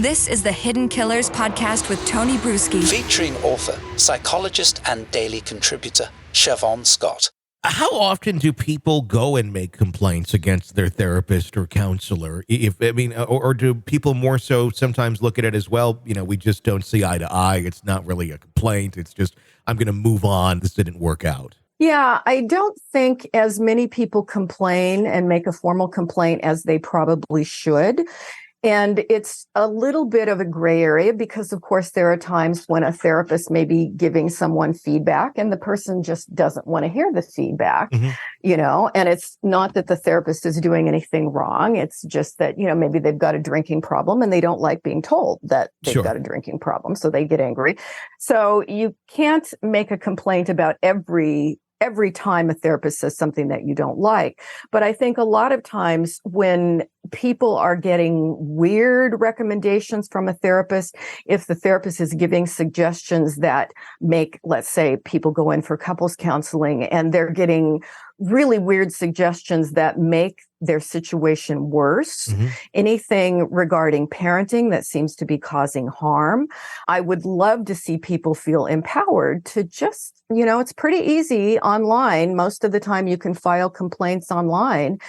This is the Hidden Killers podcast with Tony Brueski. Featuring author, psychologist, and daily contributor, Shavaun Scott. How often do people go and make complaints against their therapist or counselor? Or do people more so sometimes look at it as, well, we just don't see eye to eye. It's not really a complaint. It's just, I'm going to move on. This didn't work out. Yeah, I don't think as many people complain and make a formal complaint as they probably should. And it's a little bit of a gray area because, of course, there are times when a therapist may be giving someone feedback and the person just doesn't want to hear the feedback, and it's not that the therapist is doing anything wrong. It's just that, maybe they've got a drinking problem and they don't like being told that they've got a drinking problem. So they get angry. So you can't make a complaint about every time a therapist says something that you don't like. But I think a lot of times when people are getting weird recommendations from a therapist, if the therapist is giving suggestions that make, let's say, people go in for couples counseling and they're getting really weird suggestions that make their situation worse, anything regarding parenting that seems to be causing harm, I would love to see people feel empowered to just, it's pretty easy online. Most of the time you can file complaints online.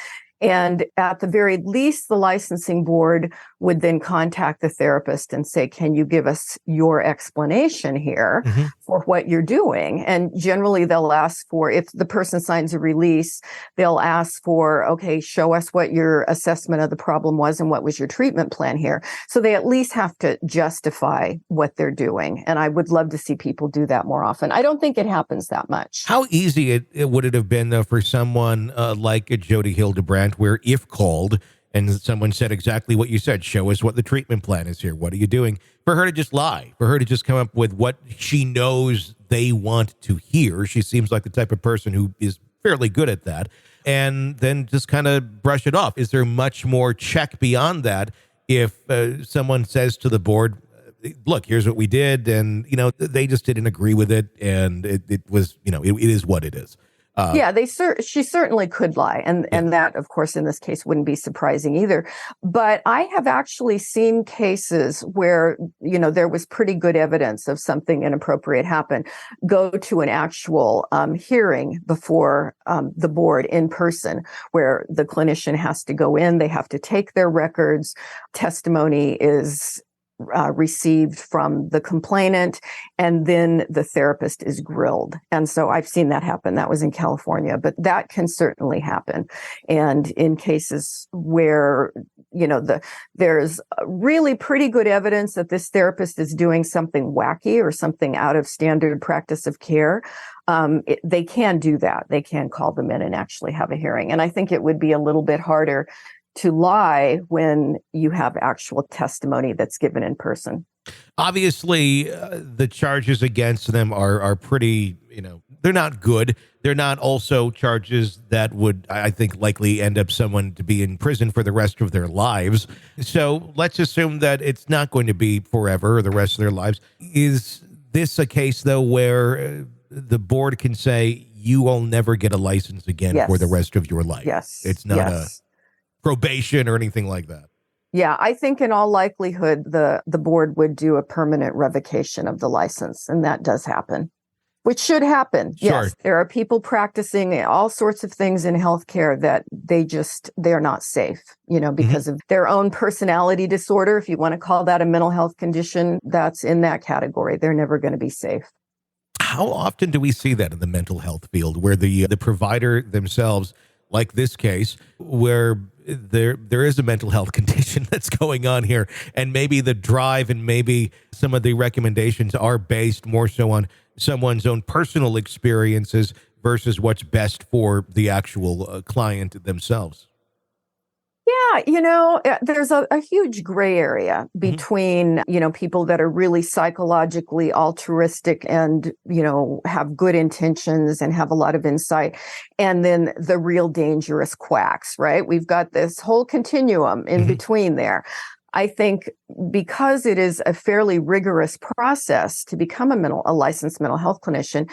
And at the very least, the licensing board would then contact the therapist and say, can you give us your explanation here for what you're doing? And generally they'll ask for, if the person signs a release, they'll ask for, okay, show us what your assessment of the problem was and what was your treatment plan here. So they at least have to justify what they're doing. And I would love to see people do that more often. I don't think it happens that much. How easy would it have been, though, for someone like Jodi Hildebrandt, where if called and someone said exactly what you said, show us what the treatment plan is here, what are you doing, for her to just lie, for her to just come up with what she knows they want to hear. She seems like the type of person who is fairly good at that, and then just kind of brush it off. Is there much more check beyond that if someone says to the board, look, here's what we did, and they just didn't agree with it, and it was, it is what it is. She certainly could lie. And that, of course, in this case wouldn't be surprising either. But I have actually seen cases where, there was pretty good evidence of something inappropriate happen, go to an actual hearing before the board in person, where the clinician has to go in, they have to take their records, testimony is received from the complainant, and then the therapist is grilled. And so I've seen that happen. That was in California, but that can certainly happen. And in cases where, there's really pretty good evidence that this therapist is doing something wacky or something out of standard practice of care, they can do that. They can call them in and actually have a hearing. And I think it would be a little bit harder to lie when you have actual testimony that's given in person. Obviously, the charges against them are pretty, they're not good. They're not also charges that would, I think, likely end up someone to be in prison for the rest of their lives. So let's assume that it's not going to be forever or the rest of their lives. Is this a case, though, where the board can say, you will never get a license again for the rest of your life? Yes. It's not a probation or anything like that. Yeah, I think in all likelihood, the board would do a permanent revocation of the license, and that does happen, which should happen. Sure. Yes, there are people practicing all sorts of things in healthcare that they're not safe, because of their own personality disorder. If you want to call that a mental health condition, that's in that category. They're never going to be safe. How often do we see that in the mental health field, where the provider themselves, like this case, where there is a mental health condition that's going on here, and maybe the drive and maybe some of the recommendations are based more so on someone's own personal experiences versus what's best for the actual client themselves? Yeah, there's a huge gray area between, people that are really psychologically altruistic and, have good intentions and have a lot of insight, and then the real dangerous quacks, right? We've got this whole continuum in between there. I think because it is a fairly rigorous process to become a licensed mental health clinician,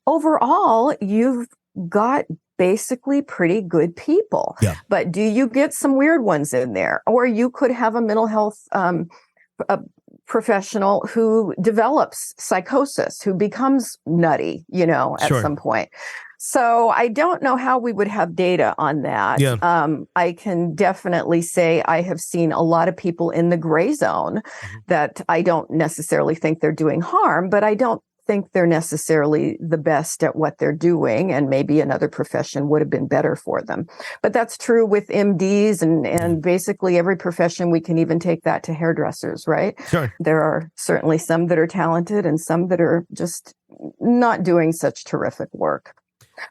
overall, you've got basically pretty good people. Yeah. But do you get some weird ones in there? Or you could have a mental health a professional who develops psychosis, who becomes nutty, at Sure. some point. So I don't know how we would have data on that. Yeah. I can definitely say I have seen a lot of people in the gray zone that I don't necessarily think they're doing harm, but I don't think they're necessarily the best at what they're doing, and maybe another profession would have been better for them. But that's true with MDs and basically every profession. We can even take that to hairdressers, right? Sure. There are certainly some that are talented and some that are just not doing such terrific work.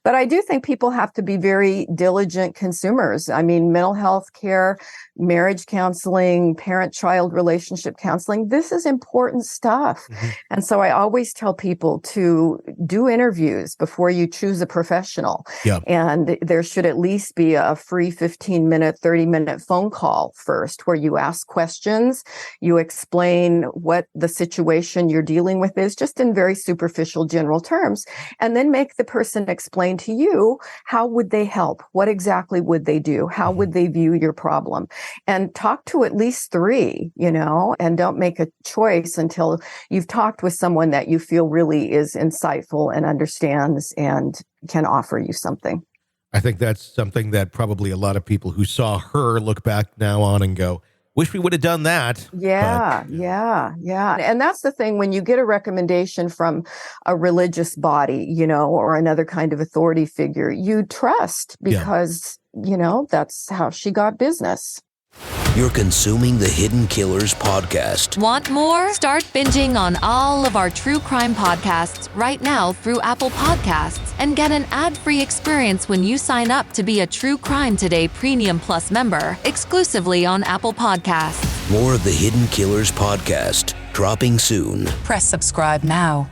But I do think people have to be very diligent consumers. I mean, mental health care, marriage counseling, parent-child relationship counseling, this is important stuff. And so I always tell people to do interviews before you choose a professional. Yeah. And there should at least be a free 15-minute, 30-minute phone call first where you ask questions, you explain what the situation you're dealing with is, just in very superficial general terms, and then make the person explain to you, how would they help? What exactly would they do? How would they view your problem? And talk to at least 3, and don't make a choice until you've talked with someone that you feel really is insightful and understands and can offer you something. I think that's something that probably a lot of people who saw her look back now on and go, wish we would have done that. Yeah. And that's the thing, when you get a recommendation from a religious body, or another kind of authority figure, you trust because, that's how she got business. You're consuming the Hidden Killers podcast. Want more? Start binging on all of our true crime podcasts right now through Apple Podcasts and get an ad-free experience when you sign up to be a True Crime Today Premium Plus member exclusively on Apple Podcasts. More of the Hidden Killers podcast dropping soon. Press subscribe now.